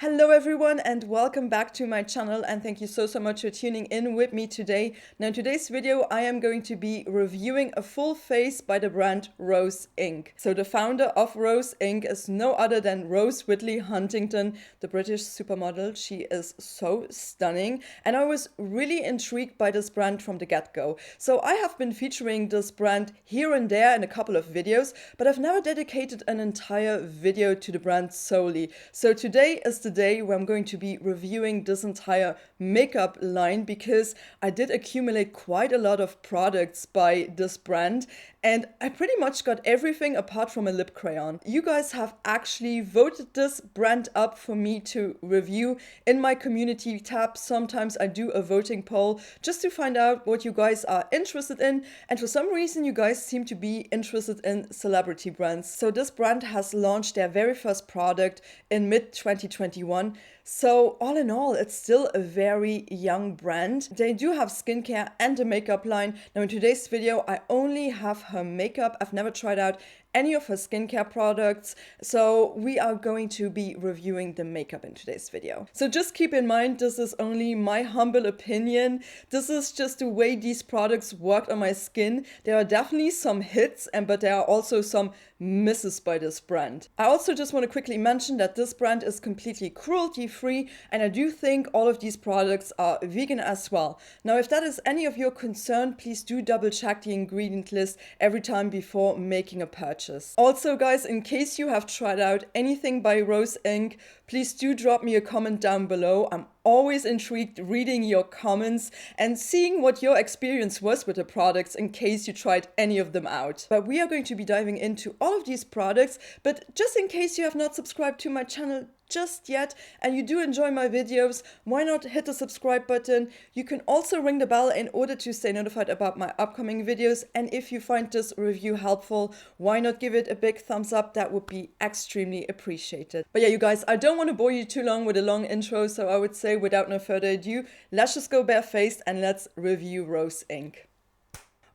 Hello everyone and welcome back to my channel, and thank you so much for tuning in with me today. Now in today's video I am going to be reviewing a full face by the brand Rose Inc. So the founder of Rose Inc. is no other than Rose Whitley Huntington, the British supermodel. She is so stunning and I was really intrigued by this brand from the get-go. So I have been featuring this brand here and there in a couple of videos, but I've never dedicated an entire video to the brand solely. So today is the day where I'm going to be reviewing this entire makeup line, because I did accumulate quite a lot of products by this brand and I pretty much got everything apart from a lip crayon. You guys have actually voted this brand up for me to review in my community tab. Sometimes I do a voting poll just to find out what you guys are interested in, and for some reason you guys seem to be interested in celebrity brands. So this brand has launched their very first product in mid-2021. So all in all, it's still a very young brand. They do have skincare and a makeup line. Now in today's video, I only have her makeup. I've never tried out any of her skincare products, so we are going to be reviewing the makeup in today's video. So just keep in mind, this is only my humble opinion. This is just the way these products worked on my skin. There are definitely some hits, but there are also some misses by this brand. I also just want to quickly mention that this brand is completely cruelty-free, and I do think all of these products are vegan as well. Now, if that is any of your concern, please do double check the ingredient list every time before making a purchase. Also, guys, in case you have tried out anything by Rose Inc., please do drop me a comment down below. I'm always intrigued reading your comments and seeing what your experience was with the products in case you tried any of them out. But we are going to be diving into all of these products, but just in case you have not subscribed to my channel just yet and you do enjoy my videos, why not hit the subscribe button? You can also ring the bell in order to stay notified about my upcoming videos, and if you find this review helpful, why not give it a big thumbs up? That would be extremely appreciated. But yeah, you guys, I don't want to bore you too long with a long intro, so I would say without no further ado, let's just go barefaced and let's review Rose Inc.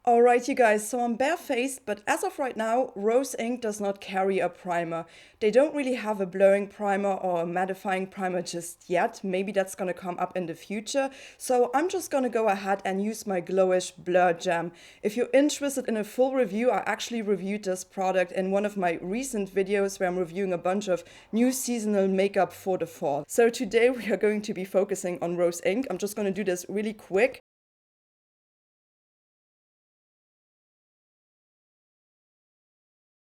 Alright you guys, so I'm barefaced, but as of right now, Rose Inc. does not carry a primer. They don't really have a blurring primer or a mattifying primer just yet. Maybe that's gonna come up in the future. So I'm just gonna go ahead and use my Glowish Blur Gem. If you're interested in a full review, I actually reviewed this product in one of my recent videos where I'm reviewing a bunch of new seasonal makeup for the fall. So today we are going to be focusing on Rose Inc. I'm just gonna do this really quick.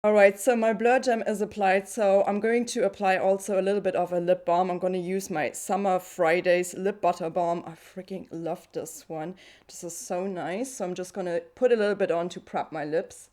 Alright, so my Blur Gem is applied, so I'm going to apply also a little bit of a lip balm. I'm going to use my Summer Fridays Lip Butter Balm. I freaking love this one. This is so nice. So I'm just going to put a little bit on to prep my lips.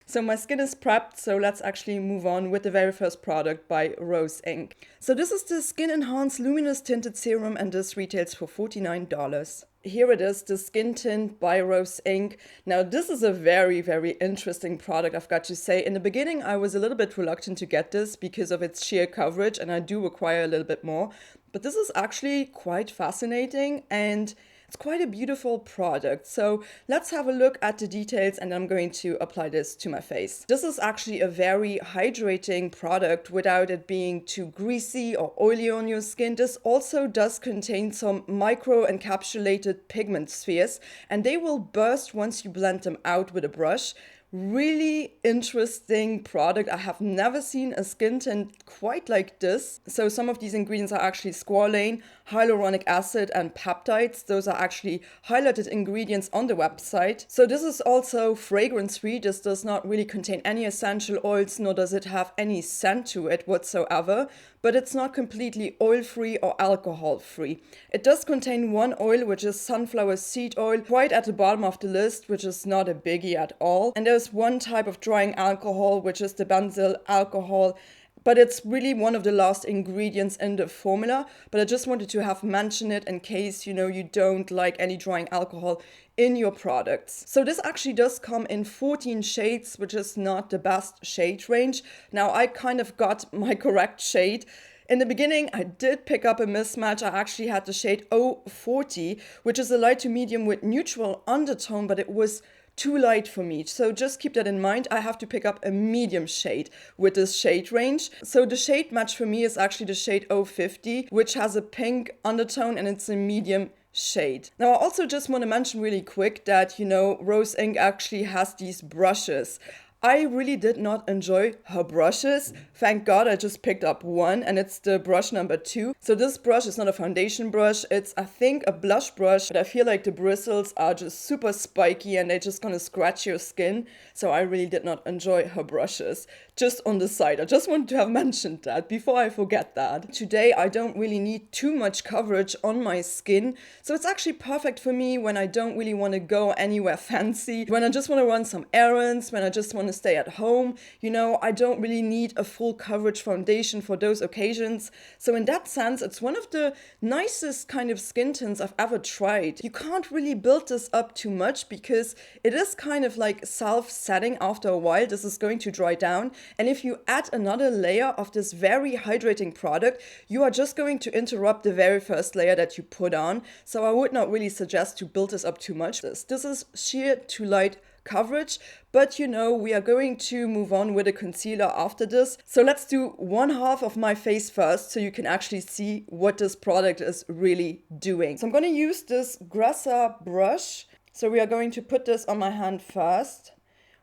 So my skin is prepped, so let's actually move on with the very first product by Rose Inc. So this is the Skin Enhanced Luminous Tinted Serum, and this retails for $49. Here it is, the Skin Tint by Rose Inc. Now this is a very interesting product, I've got to say. In the beginning I was a little bit reluctant to get this because of its sheer coverage, and I do require a little bit more. But this is actually quite fascinating and it's quite a beautiful product. So let's have a look at the details, and I'm going to apply this to my face. This is actually a very hydrating product without it being too greasy or oily on your skin. This also does contain some micro encapsulated pigment spheres, and they will burst once you blend them out with a brush. Really interesting product. I have never seen a skin tint quite like this. So some of these ingredients are actually squalane, hyaluronic acid, and peptides. Those are actually highlighted ingredients on the website. So this is also fragrance-free. This does not really contain any essential oils, nor does it have any scent to it whatsoever. But it's not completely oil-free or alcohol-free. It does contain one oil, which is sunflower seed oil, quite at the bottom of the list, which is not a biggie at all. And there's one type of drying alcohol, which is the benzyl alcohol, but it's really one of the last ingredients in the formula. But I just wanted to have mentioned it in case, you don't like any drying alcohol in your products. So this actually does come in 14 shades, which is not the best shade range. Now I kind of got my correct shade. In the beginning, I did pick up a mismatch. I actually had the shade 040, which is a light to medium with neutral undertone, but it was too light for me. So just keep that in mind. I have to pick up a medium shade with this shade range. So the shade match for me is actually the shade 050, which has a pink undertone and it's a medium shade. Now I also just want to mention really quick that, you know, Rose Inc actually has these brushes. I really did not enjoy her brushes. Thank God I just picked up one, and it's the brush number 2. So this brush is not a foundation brush. It's, I think, a blush brush, but I feel like the bristles are just super spiky and they're just gonna scratch your skin. So I really did not enjoy her brushes. Just on the side, I just wanted to have mentioned that before I forget that. Today I don't really need too much coverage on my skin, so it's actually perfect for me when I don't really want to go anywhere fancy, when I just want to run some errands, when I just want to stay at home. You know, I don't really need a full coverage foundation for those occasions. So in that sense, it's one of the nicest kind of skin tints I've ever tried. You can't really build this up too much because it is kind of like self-setting after a while. This is going to dry down. And if you add another layer of this very hydrating product, you are just going to interrupt the very first layer that you put on. So I would not really suggest to build this up too much. This is sheer to light coverage, but you know, we are going to move on with a concealer after this. So let's do one half of my face first so you can actually see what this product is really doing. So I'm going to use this Grassa brush. So we are going to put this on my hand first.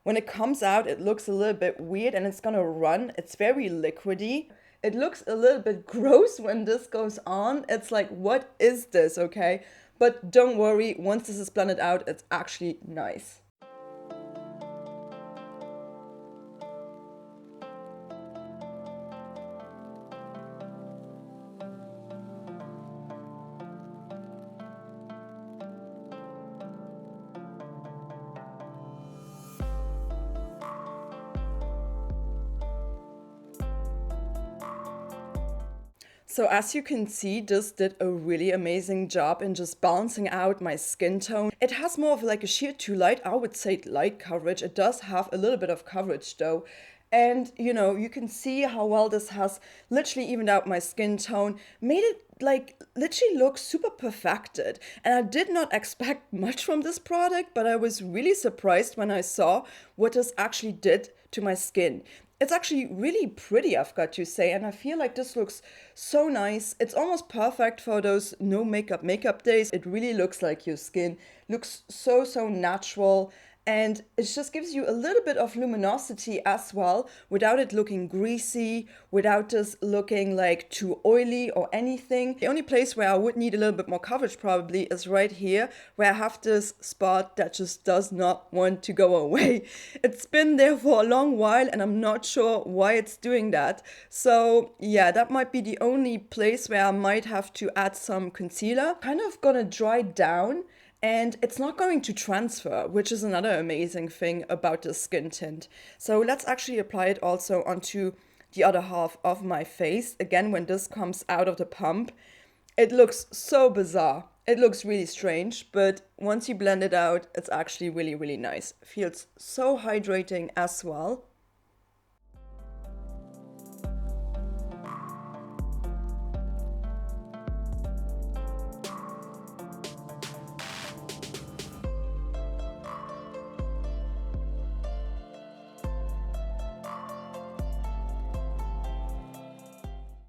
When it comes out, it looks a little bit weird and it's gonna run. It's very liquidy. It looks a little bit gross when this goes on. It's like, what is this, okay? But don't worry, once this is blended out, it's actually nice. So as you can see, this did a really amazing job in just balancing out my skin tone. It has more of like a sheer to light, I would say light coverage. It does have a little bit of coverage though. And you know, you can see how well this has literally evened out my skin tone, made it like literally look super perfected. And I did not expect much from this product, but I was really surprised when I saw what this actually did to my skin. It's actually really pretty, I've got to say, and I feel like this looks so nice. It's almost perfect for those no makeup days. It really looks like your skin looks so natural. And it just gives you a little bit of luminosity as well, without it looking greasy, without this looking like too oily or anything. The only place where I would need a little bit more coverage probably is right here, where I have this spot that just does not want to go away. It's been there for a long while and I'm not sure why it's doing that. So yeah, that might be the only place where I might have to add some concealer. Kind of gonna dry down. And it's not going to transfer, which is another amazing thing about this skin tint. So let's actually apply it also onto the other half of my face. Again, when this comes out of the pump, it looks so bizarre. It looks really strange, but once you blend it out, it's actually really nice. It feels so hydrating as well.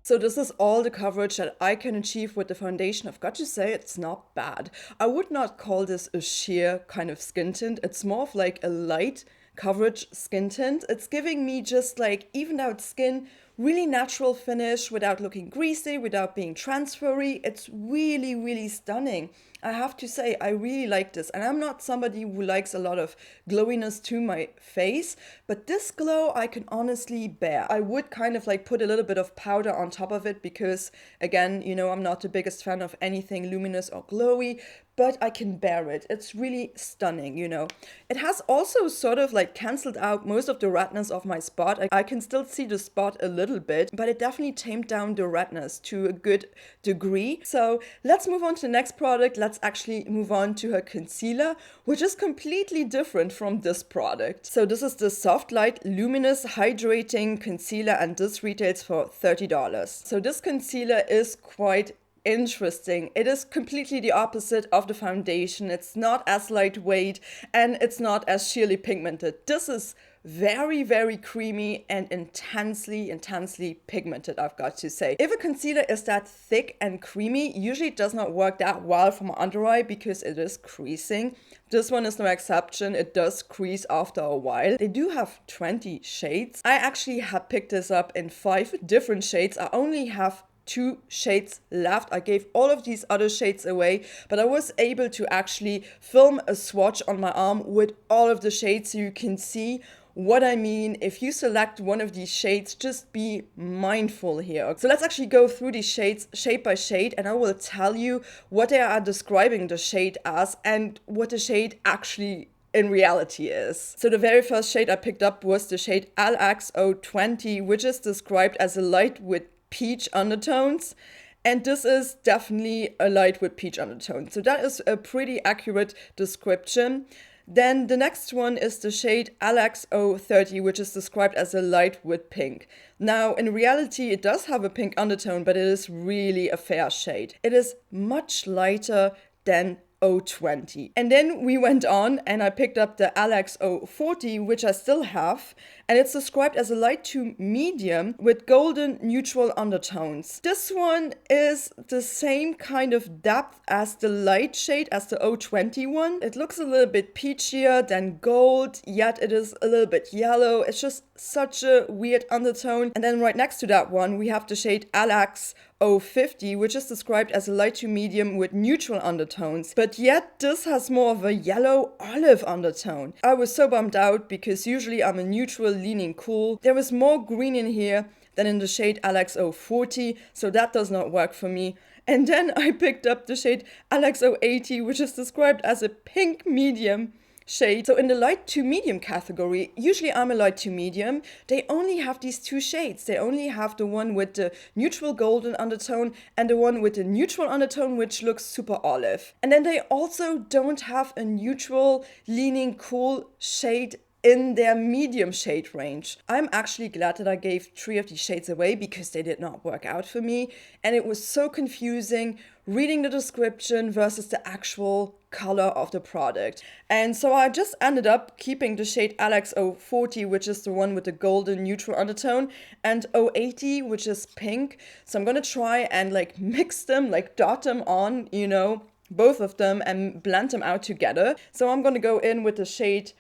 So this is all the coverage that I can achieve with the foundation. I've got to say, it's not bad. I would not call this a sheer kind of skin tint. It's more of like a light coverage skin tint. It's giving me just like evened out skin, really natural finish without looking greasy, without being transfery. It's really stunning. I have to say, I really like this. And I'm not somebody who likes a lot of glowiness to my face, but this glow I can honestly bear. I would kind of like put a little bit of powder on top of it because, again, you know, I'm not the biggest fan of anything luminous or glowy, but I can bear it. It's really stunning, you know. It has also sort of like canceled out most of the redness of my spot. I can still see the spot a little bit, but it definitely tamed down the redness to a good degree. So let's move on to the next product. Let's actually move on to her concealer, which is completely different from this product. So this is the Soft Light Luminous Hydrating Concealer, and this retails for $30. So this concealer is quite interesting. It is completely the opposite of the foundation. It's not as lightweight and it's not as sheerly pigmented. This is very, very creamy and intensely pigmented, I've got to say. If a concealer is that thick and creamy, usually it does not work that well for my under eye because it is creasing. This one is no exception. It does crease after a while. They do have 20 shades. I actually had picked this up in 5 different shades. I only have 2 shades left. I gave all of these other shades away, but I was able to actually film a swatch on my arm with all of the shades so you can see what I mean. If you select one of these shades, just be mindful here. So let's actually go through these shades shade by shade, and I will tell you what they are describing the shade as and what the shade actually in reality is. So the very first shade I picked up was the shade LX020, which is described as a light with peach undertones. And this is definitely a light with peach undertones. So that is a pretty accurate description. Then the next one is the shade LX030, which is described as a light with pink. Now, in reality, it does have a pink undertone, but it is really a fair shade. It is much lighter than 020. And then we went on and I picked up the LX040, which I still have, and it's described as a light to medium with golden neutral undertones. This one is the same kind of depth as the light shade as the 020 one. It looks a little bit peachier than gold, yet it is a little bit yellow. It's just such a weird undertone. And then right next to that one, we have the shade LX050, which is described as a light to medium with neutral undertones. But yet this has more of a yellow olive undertone. I was so bummed out because usually I'm a neutral leaning cool. There is more green in here than in the shade LX040, so that does not work for me. And then I picked up the shade LX080, which is described as a pink medium shade. So in the light to medium category, usually I'm a light to medium, they only have these 2 shades. They only have the one with the neutral golden undertone and the one with the neutral undertone, which looks super olive. And then they also don't have a neutral leaning cool shade in their medium shade range. I'm actually glad that I gave 3 of these shades away because they did not work out for me. And it was so confusing reading the description versus the actual color of the product. And so I just ended up keeping the shade LX040, which is the one with the golden neutral undertone, and 080, which is pink. So I'm gonna try and like mix them, like dot them on, you know, both of them and blend them out together. So I'm gonna go in with the shade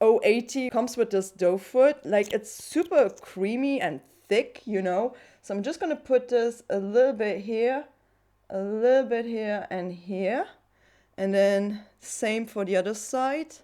080. Comes with this doe foot, like it's super creamy and thick, you know. So I'm just gonna put this a little bit here, a little bit here and here. And then same for the other side.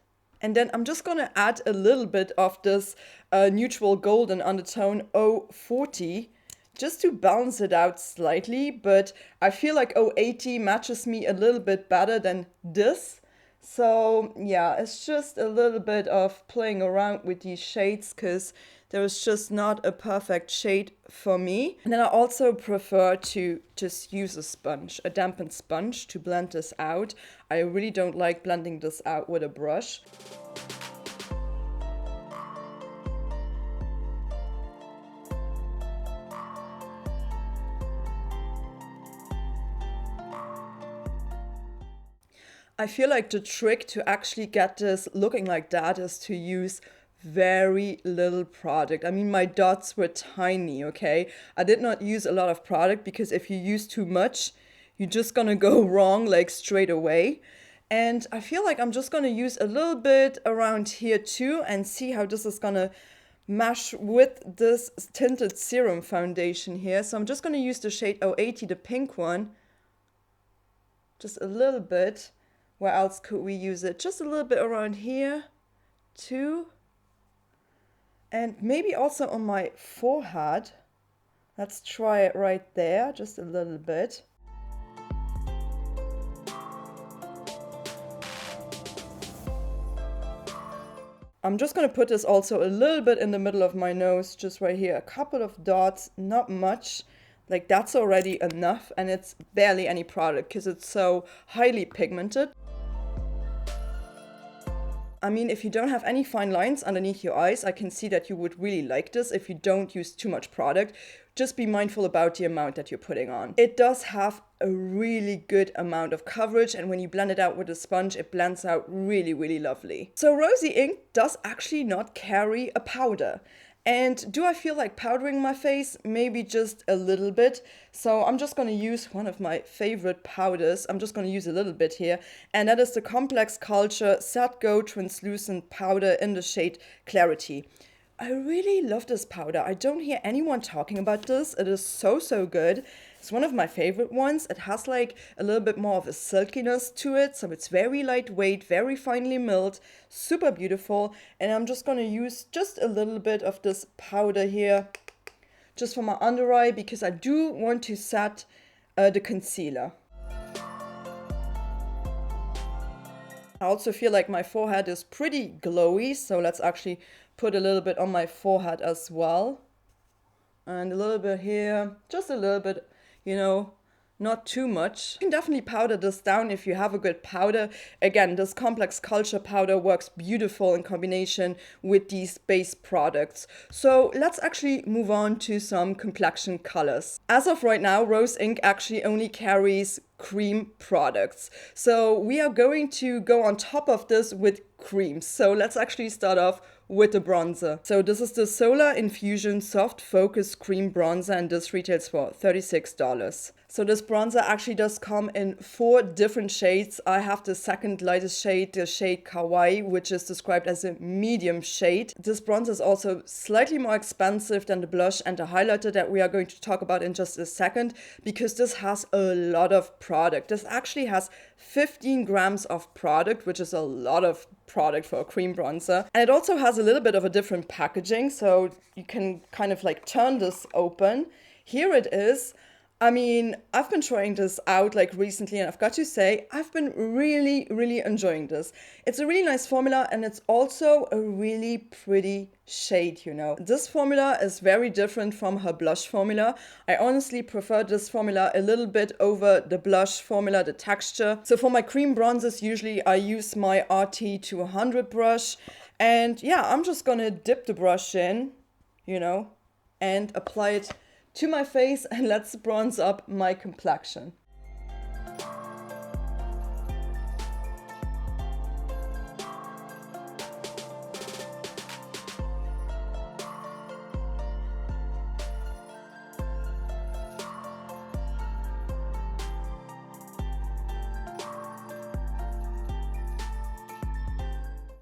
And then I'm just gonna add a little bit of this neutral golden undertone 040 just to balance it out slightly. But I feel like 080 matches me a little bit better than this. So yeah, it's just a little bit of playing around with these shades because there is just not a perfect shade for me. And then I also prefer to just use a sponge, a dampened sponge, to blend this out. I really don't like blending this out with a brush. I feel like the trick to actually get this looking like that is to use very little product. I mean, my dots were tiny, okay? I did not use a lot of product because if you use too much, you're just gonna go wrong like straight away. And I feel like I'm just gonna use a little bit around here too and see how this is gonna mesh with this Tinted Serum foundation here. So I'm just gonna use the shade 080, the pink one, just a little bit. Where else could we use it? Just a little bit around here too. And maybe also on my forehead. Let's try it right there, just a little bit. I'm just gonna put this also a little bit in the middle of my nose, just right here. A couple of dots, not much. Like that's already enough, and it's barely any product because it's so highly pigmented. I mean, if you don't have any fine lines underneath your eyes, I can see that you would really like this if you don't use too much product. Just be mindful about the amount that you're putting on. It does have a really good amount of coverage, and when you blend it out with a sponge, it blends out really, really lovely. So Rosy Ink does actually not carry a powder. And do I feel like powdering my face? Maybe just a little bit. So I'm just going to use one of my favorite powders. I'm just going to use a little bit here. And that is the Complex Culture Sat Go Translucent Powder in the shade Clarity. I really love this powder. I don't hear anyone talking about this. It is so, so good. It's one of my favorite ones. It has like a little bit more of a silkiness to it. So it's very lightweight, very finely milled, super beautiful. And I'm just going to use just a little bit of this powder here just for my under eye because I do want to set the concealer. I also feel like my forehead is pretty glowy. So let's actually put a little bit on my forehead as well. And a little bit here, just a little bit, you know, not too much. You can definitely powder this down if you have a good powder. Again, this Complex Culture powder works beautiful in combination with these base products. So let's actually move on to some complexion colors. As of right now, Rose Ink actually only carries cream products. So we are going to go on top of this with creams. So let's actually start off with the bronzer. So this is the Solar Infusion Soft Focus Cream Bronzer, and this retails for $36. So this bronzer actually does come in 4 different shades. I have the second lightest shade, the shade Kauai, which is described as a medium shade. This bronzer is also slightly more expensive than the blush and the highlighter that we are going to talk about in just a second, because this has a lot of product. This actually has 15 grams of product, which is a lot of product for a cream bronzer. And it also has a little bit of a different packaging, so you can kind of like turn this open. Here it is. I mean, I've been trying this out like recently, and I've got to say, I've been really, really enjoying this. It's a really nice formula, and it's also a really pretty shade, you know. This formula is very different from her blush formula. I honestly prefer this formula a little bit over the blush formula, the texture. So for my cream bronzers, usually I use my RT 200 brush. And yeah, I'm just gonna dip the brush in, you know, and apply it to my face, and let's bronze up my complexion.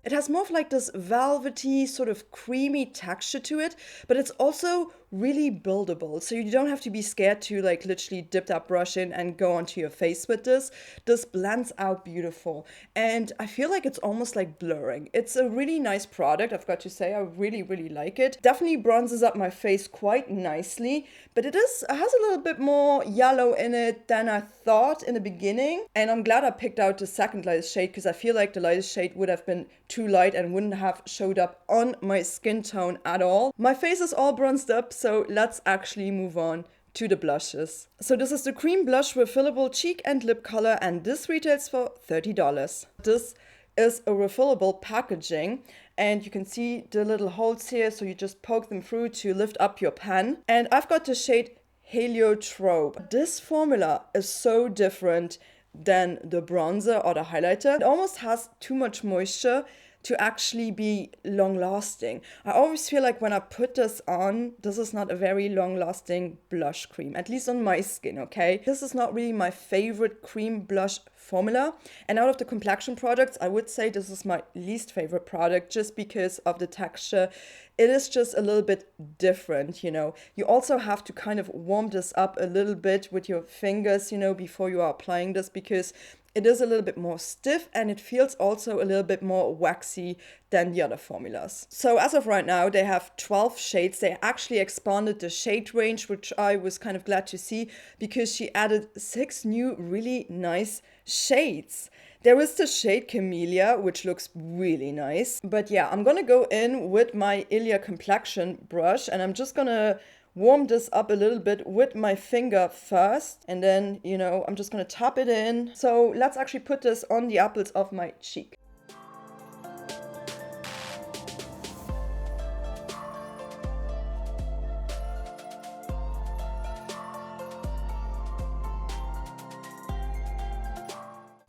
It has more of like this velvety, sort of creamy texture to it, but it's also really buildable. So you don't have to be scared to like literally dip that brush in and go onto your face with this. This blends out beautiful. And I feel like it's almost like blurring. It's a really nice product, I've got to say. I really, really like it. Definitely bronzes up my face quite nicely, but it has a little bit more yellow in it than I thought in the beginning. And I'm glad I picked out the second lightest shade, because I feel like the lightest shade would have been too light and wouldn't have showed up on my skin tone at all. My face is all bronzed up, so let's actually move on to the blushes. So this is the Cream Blush Refillable Cheek and Lip Color, and this retails for $30. This is a refillable packaging, and you can see the little holes here, so you just poke them through to lift up your pen. And I've got the shade Heliotrope. This formula is so different than the bronzer or the highlighter. It almost has too much moisture to actually be long lasting. I always feel like when I put this on, this is not a very long lasting blush cream, at least on my skin, okay? This is not really my favorite cream blush formula. And out of the complexion products, I would say this is my least favorite product, just because of the texture. It is just a little bit different, you know. You also have to kind of warm this up a little bit with your fingers, you know, before you are applying this, because it is a little bit more stiff, and it feels also a little bit more waxy than the other formulas. So as of right now, they have 12 shades. They actually expanded the shade range, which I was kind of glad to see, because she added 6 new really nice shades. There is the shade Camellia, which looks really nice. But yeah, I'm gonna go in with my Ilia complexion brush, and I'm just gonna warm this up a little bit with my finger first, and then, you know, I'm just gonna tap it in. So let's actually put this on the apples of my cheek.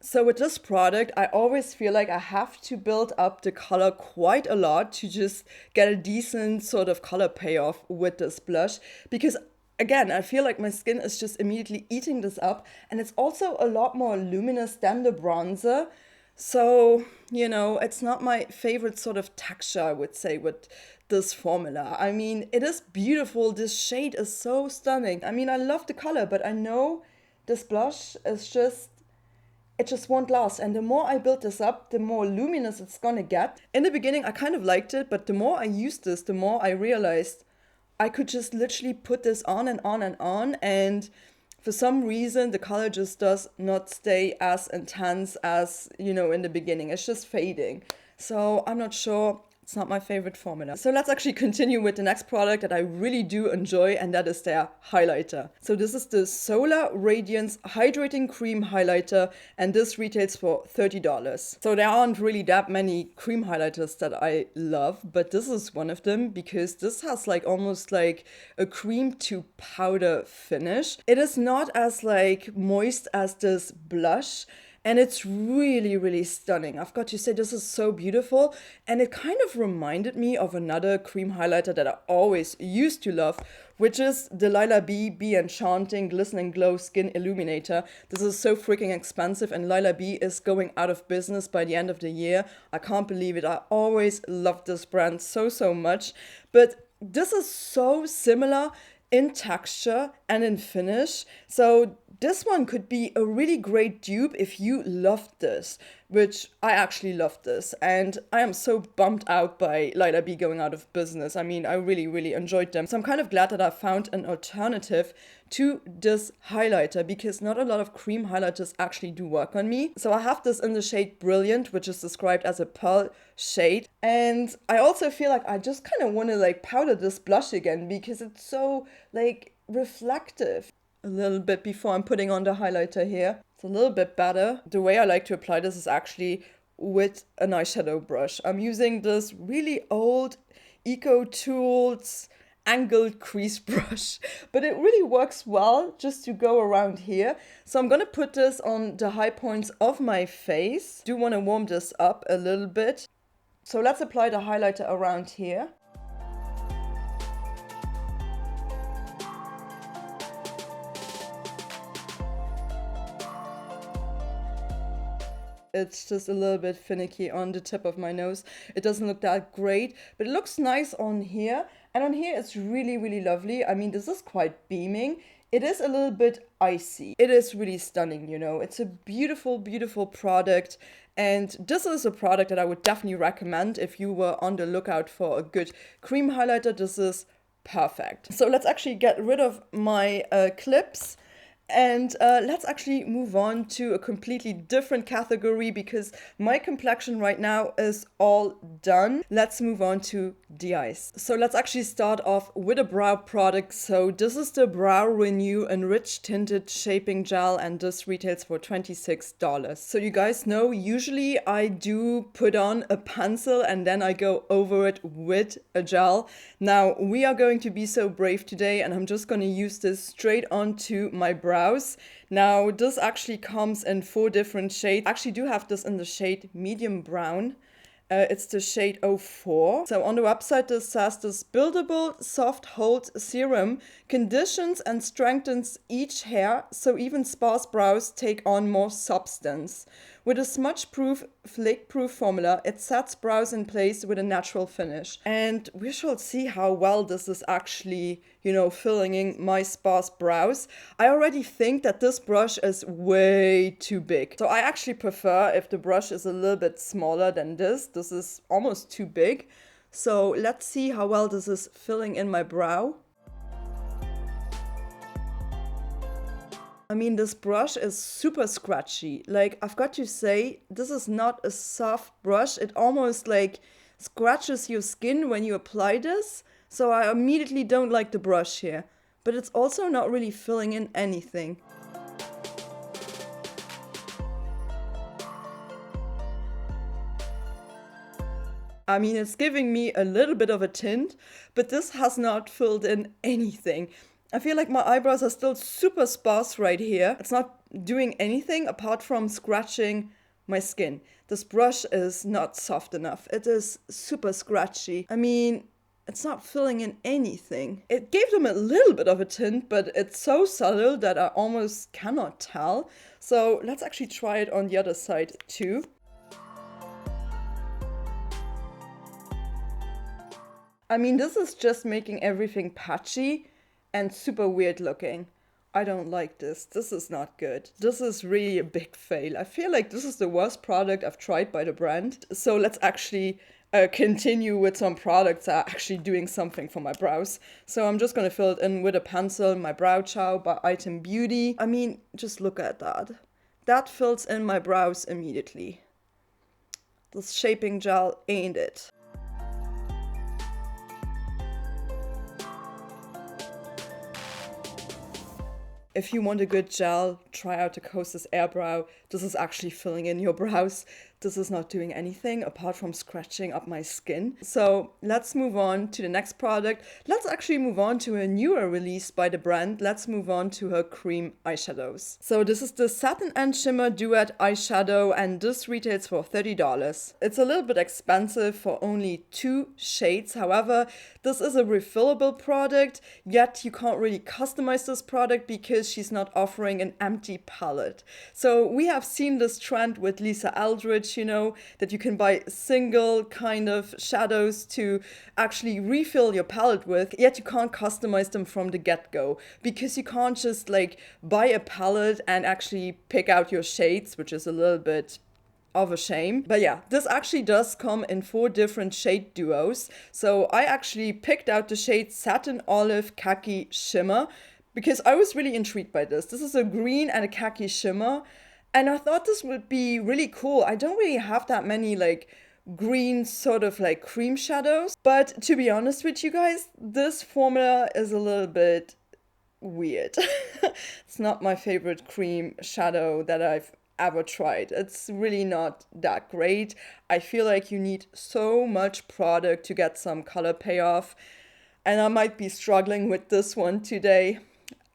So with this product, I always feel like I have to build up the color quite a lot to just get a decent sort of color payoff with this blush, because again, I feel like my skin is just immediately eating this up, and it's also a lot more luminous than the bronzer. So, you know, it's not my favorite sort of texture, I would say, with this formula. I mean, it is beautiful. This shade is so stunning. I mean, I love the color, but I know this blush is just, it just won't last. And the more I build this up, the more luminous it's gonna get. In the beginning, I kind of liked it, but the more I used this, the more I realized I could just literally put this on and on and on, and for some reason the color just does not stay as intense as, you know, in the beginning. It's just fading. So I'm not sure. It's not my favorite formula. So let's actually continue with the next product that I really do enjoy, and that is their highlighter. So this is the Solar Radiance Hydrating Cream Highlighter, and this retails for $30. So there aren't really that many cream highlighters that I love, but this is one of them because this has like almost like a cream to powder finish. It is not as like moist as this blush, and it's really, really stunning. I've got to say, this is so beautiful. And it kind of reminded me of another cream highlighter that I always used to love, which is the Lila B Be Enchanting Glistening Glow Skin Illuminator. This is so freaking expensive, and Lila B is going out of business by the end of the year. I can't believe it. I always loved this brand so, so much. But this is so similar in texture and in finish. So this one could be a really great dupe if you loved this, which I actually loved this. And I am so bummed out by Lila B going out of business. I mean, I really, really enjoyed them. So I'm kind of glad that I found an alternative to this highlighter, because not a lot of cream highlighters actually do work on me. So I have this in the shade Brilliant, which is described as a pearl shade. And I also feel like I just kind of want to like powder this blush again, because it's so like reflective. A little bit before I'm putting on the highlighter here. It's a little bit better. The way I like to apply this is actually with an eyeshadow brush. I'm using this really old Eco Tools angled crease brush, but it really works well just to go around here. So I'm gonna put this on the high points of my face. Do want to warm this up a little bit. So let's apply the highlighter around here. It's just a little bit finicky on the tip of my nose. It doesn't look that great, but it looks nice on here. And on here, it's really, really lovely. I mean, this is quite beaming. It is a little bit icy. It is really stunning, you know. It's a beautiful, beautiful product. And this is a product that I would definitely recommend if you were on the lookout for a good cream highlighter. This is perfect. So let's actually get rid of my clips. And let's actually move on to a completely different category, because my complexion right now is all done. Let's move on to the eyes. So let's actually start off with a brow product. So this is the Brow Renew Enriched Tinted Shaping Gel, and this retails for $26. So you guys know, usually I do put on a pencil and then I go over it with a gel. Now we are going to be so brave today, and I'm just going to use this straight onto my brow. Now this actually comes in 4 different shades. I actually do have this in the shade medium brown. It's the shade 04. So on the website this says this buildable soft hold serum conditions and strengthens each hair, so even sparse brows take on more substance. With a smudge-proof, flake-proof formula, it sets brows in place with a natural finish. And we shall see how well this is actually, you know, filling in my sparse brows. I already think that this brush is way too big. So I actually prefer if the brush is a little bit smaller than this. This is almost too big. So let's see how well this is filling in my brow. I mean, this brush is super scratchy. Like, I've got to say, this is not a soft brush. It almost like scratches your skin when you apply this. So I immediately don't like the brush here. But it's also not really filling in anything. I mean, it's giving me a little bit of a tint, but this has not filled in anything. I feel like my eyebrows are still super sparse right here. It's not doing anything apart from scratching my skin. This brush is not soft enough. It is super scratchy. I mean, it's not filling in anything. It gave them a little bit of a tint, but it's so subtle that I almost cannot tell. So let's actually try it on the other side too. I mean, this is just making everything patchy and super weird looking. I don't like this. This is not good. This is really a big fail. I feel like this is the worst product I've tried by the brand. So let's actually continue with some products that are actually doing something for my brows. So I'm just going to fill it in with a pencil, my Brow Chow by Item Beauty. I mean, just look at that. That fills in my brows immediately. This shaping gel ain't it. If you want a good gel, try out the Kosas Airbrow. This is actually filling in your brows. This is not doing anything apart from scratching up my skin. So let's move on to the next product. Let's actually move on to a newer release by the brand. Let's move on to her cream eyeshadows. So this is the Satin and Shimmer Duet eyeshadow, and this retails for $30. It's a little bit expensive for only 2 shades. However, this is a refillable product, yet you can't really customize this product because she's not offering an empty palette. So we have seen this trend with Lisa Eldridge, you know, that you can buy single kind of shadows to actually refill your palette with, yet you can't customize them from the get-go because you can't just like buy a palette and actually pick out your shades, which is a little bit of a shame. But yeah, this actually does come in 4 different shade duos. So I actually picked out the shades Satin, Olive, Kacki, Shimmer because I was really intrigued by this. This is a green and a khaki shimmer, and I thought this would be really cool. I don't really have that many like green sort of like cream shadows, but to be honest with you guys, this formula is a little bit weird. It's not my favorite cream shadow that I've ever tried. It's really not that great. I feel like you need so much product to get some color payoff, and I might be struggling with this one today.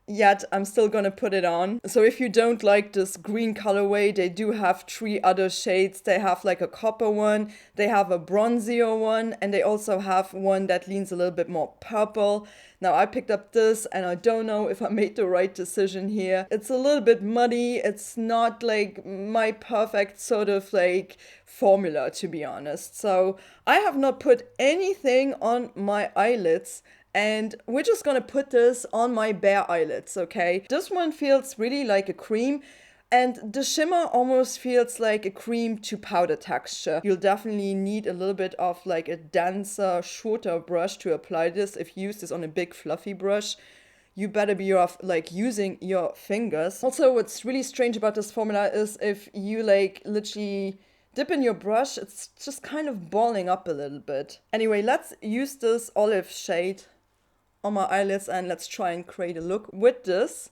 Yet I'm still gonna put it on. So if you don't like this green colorway, they do have 3 other shades. They have like a copper one, they have a bronzier one, and they also have one that leans a little bit more purple. Now I picked up this and I don't know if I made the right decision here. It's a little bit muddy. It's not like my perfect sort of like formula, to be honest. So I have not put anything on my eyelids, and we're just gonna put this on my bare eyelids, okay? This one feels really like a cream, and the shimmer almost feels like a cream to powder texture. You'll definitely need a little bit of like a denser, shorter brush to apply this. If you use this on a big fluffy brush, you better be off like using your fingers. Also, what's really strange about this formula is if you like literally dip in your brush, it's just kind of balling up a little bit. Anyway, let's use this olive shade on my eyelids and let's try and create a look with this.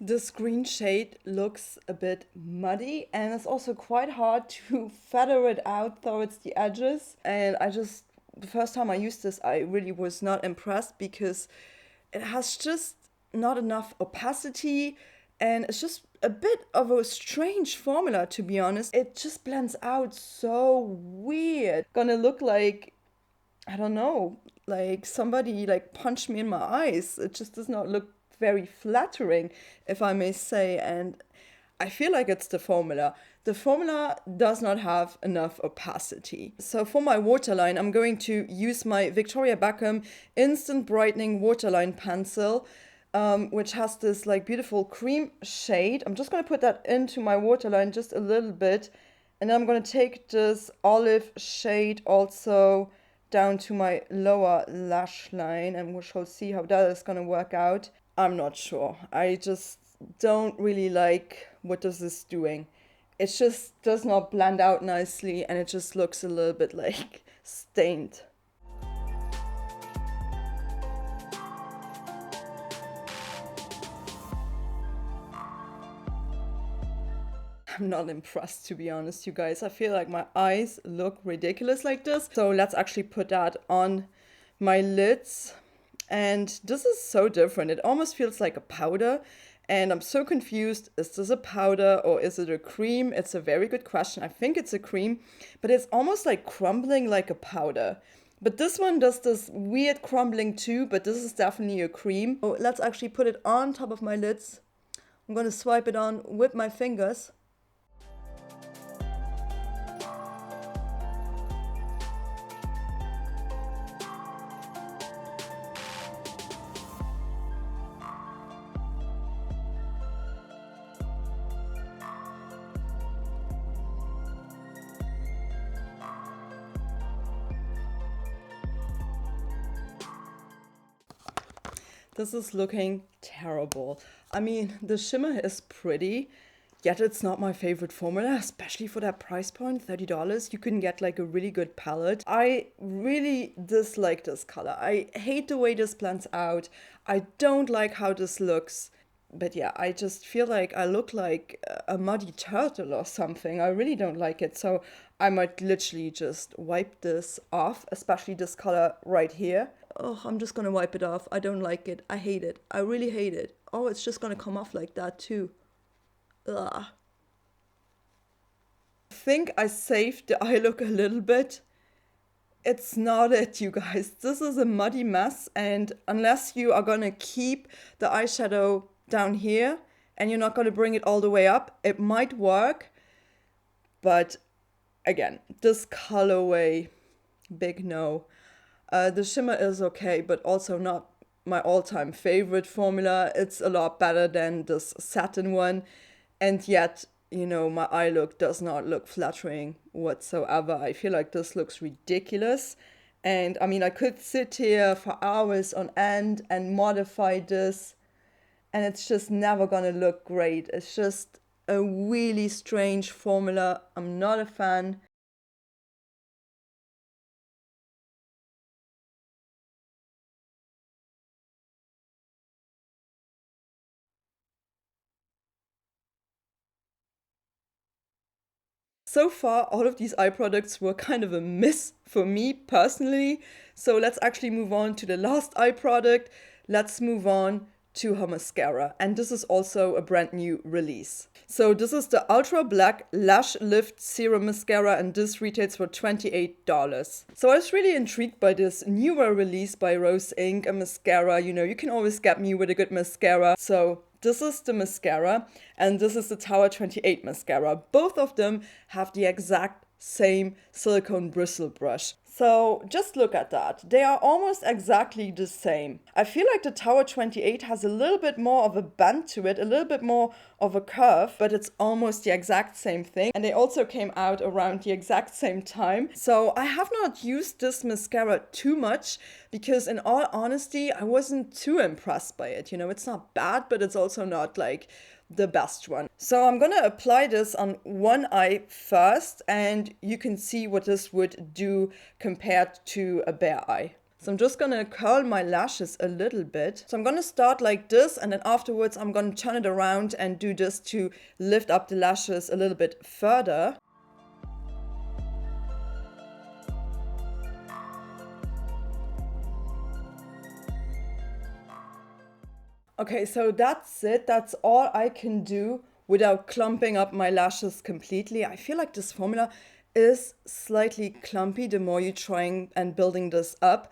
This green shade looks a bit muddy, and it's also quite hard to feather it out towards the edges. And the first time I used this, I really was not impressed because it has just not enough opacity, and it's just a bit of a strange formula, to be honest. It just blends out so weird. Gonna look like, I don't know, like somebody like punched me in my eyes. It just does not look very flattering, if I may say, and I feel like it's the formula. The formula does not have enough opacity. So for my waterline, I'm going to use my Victoria Beckham Instant Brightening Waterline Pencil, which has this like beautiful cream shade. I'm just going to put that into my waterline just a little bit, and then I'm going to take this olive shade also down to my lower lash line, and we shall see how that is going to work out. I'm not sure. I just don't really like what this is doing. it just does not blend out nicely, and it just looks a little bit like stained. I'm not impressed, to be honest, you guys. I feel like my eyes look ridiculous like this. So let's actually put that on my lids. And this is so different. It almost feels like a powder. And I'm so confused. Is this a powder or is it a cream? It's a very good question. I think it's a cream, but it's almost like crumbling like a powder. But this one does this weird crumbling too, but this is definitely a cream. Oh, let's actually put it on top of my lids. I'm gonna swipe it on with my fingers. This is looking terrible. I mean, the shimmer is pretty, yet it's not my favorite formula, especially for that price point, $30. You can get like a really good palette. I really dislike this color. I hate the way this blends out. I don't like how this looks. But yeah, I just feel like I look like a muddy turtle or something. I really don't like it. So I might literally just wipe this off, especially this color right here. Oh, I'm just gonna wipe it off. I don't like it. I hate it. I really hate it. Oh, it's just gonna come off like that too. Ugh. I think I saved the eye look a little bit. It's not it, you guys. This is a muddy mess, and unless you are gonna keep the eyeshadow down here and you're not gonna bring it all the way up, it might work. But again, this colorway, big no. The shimmer is okay, but also not my all-time favorite formula. It's a lot better than this satin one, and yet, you know, my eye look does not look flattering whatsoever. I feel like this looks ridiculous. And I mean, I could sit here for hours on end and modify this, and it's just never gonna look great. It's just a really strange formula. I'm not a fan. So far, all of these eye products were kind of a miss for me personally. So let's actually move on to the last eye product. Let's move on to her mascara. And this is also a brand new release. So this is the Ultra Black Lash Lift Serum Mascara, and this retails for $28. So I was really intrigued by this newer release by Rose Inc. A mascara. You know, you can always get me with a good mascara. So this is the mascara, and this is the Tower 28 mascara. Both of them have the exact same silicone bristle brush. So just look at that. They are almost exactly the same. I feel like the Tower 28 has a little bit more of a bend to it, a little bit more of a curve, but it's almost the exact same thing. And they also came out around the exact same time. So I have not used this mascara too much because, in all honesty, I wasn't too impressed by it. You know, it's not bad, but it's also not like the best one. So I'm gonna apply this on one eye first, and you can see what this would do compared to a bare eye. So I'm just gonna curl my lashes a little bit. So I'm gonna start like this, and then afterwards I'm gonna turn it around and do this to lift up the lashes a little bit further. Okay, so that's it. That's all I can do without clumping up my lashes completely. I feel like this formula is slightly clumpy the more you're trying and building this up.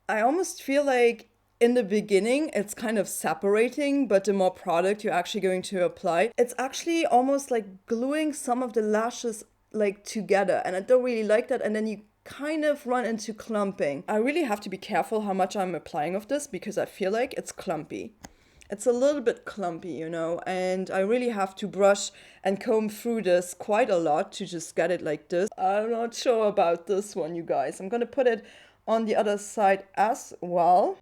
I almost feel like in the beginning it's kind of separating, but the more product you're actually going to apply, it's actually almost like gluing some of the lashes like together, and I don't really like that. And then you kind of run into clumping. I really have to be careful how much I'm applying of this because I feel like it's clumpy. It's a little bit clumpy, you know, and I really have to brush and comb through this quite a lot to just get it like this. I'm not sure about this one, you guys. I'm gonna put it on the other side as well.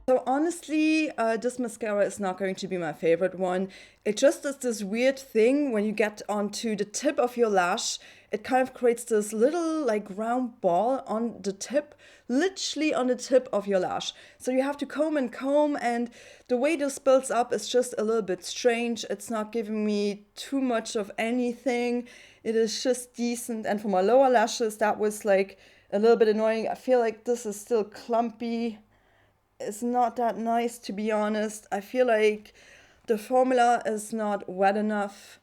So honestly, this mascara is not going to be my favorite one. It just does this weird thing when you get onto the tip of your lash. It kind of creates this little like round ball on the tip, literally on the tip of your lash. So you have to comb and comb, and the way this builds up is just a little bit strange. It's not giving me too much of anything. It is just decent. And for my lower lashes, that was like a little bit annoying. I feel like this is still clumpy. It's not that nice, to be honest. I feel like the formula is not wet enough.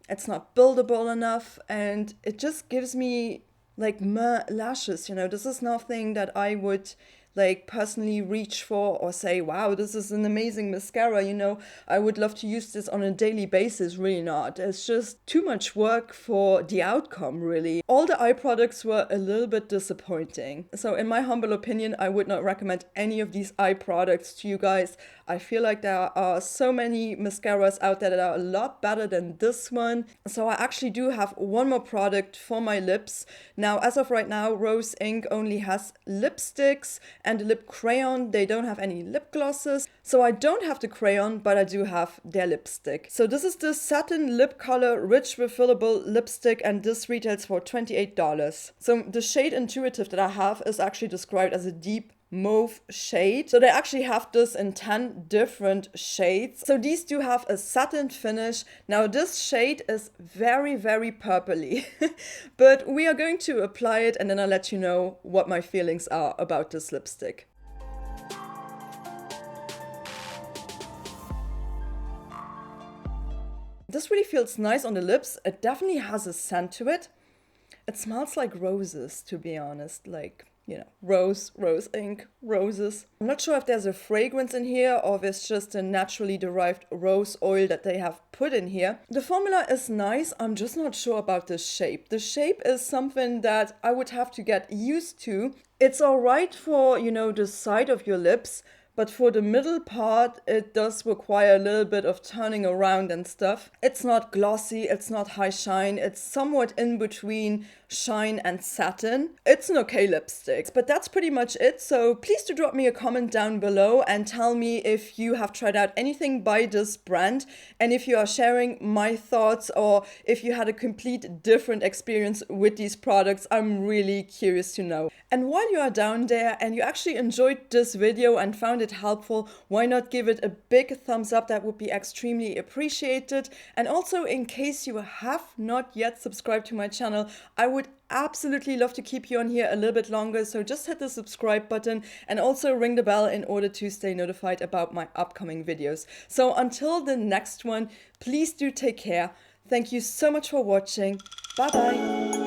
It's not buildable enough, and it just gives me like meh lashes, you know. This is nothing that I would like personally reach for or say, wow, this is an amazing mascara, you know. I would love to use this on a daily basis. Really not. It's just too much work for the outcome, really. All the eye products were a little bit disappointing. So in my humble opinion, I would not recommend any of these eye products to you guys. I feel like there are so many mascaras out there that are a lot better than this one. So I actually do have one more product for my lips. Now, as of right now, Rose Inc. only has lipsticks and a lip crayon. They don't have any lip glosses. So I don't have the crayon, but I do have their lipstick. So this is the Satin Lip Color Rich Refillable Lipstick, and this retails for $28. So the shade Intuitive that I have is actually described as a deep mauve shade. So they actually have this in 10 different shades. So these do have a satin finish. Now this shade is very, very purpley, but we are going to apply it and then I'll let you know what my feelings are about this lipstick. This really feels nice on the lips. It definitely has a scent to it. It smells like roses, to be honest, like, you know, rose ink, roses. I'm not sure if there's a fragrance in here or if it's just a naturally derived rose oil that they have put in here. The formula is nice. I'm just not sure about the shape. The shape is something that I would have to get used to. It's all right for, you know, the side of your lips, but for the middle part, it does require a little bit of turning around and stuff. It's not glossy, it's not high shine, it's somewhat in between shine and satin. It's an okay lipstick, but that's pretty much it. So please do drop me a comment down below and tell me if you have tried out anything by this brand, and if you are sharing my thoughts or if you had a complete different experience with these products. I'm really curious to know. And while you are down there and you actually enjoyed this video and found it helpful, why not give it a big thumbs up? That would be extremely appreciated. And also, in case you have not yet subscribed to my channel, I would absolutely love to keep you on here a little bit longer, so just hit the subscribe button and also ring the bell in order to stay notified about my upcoming videos. So until the next one, please do take care. Thank you so much for watching. Bye bye.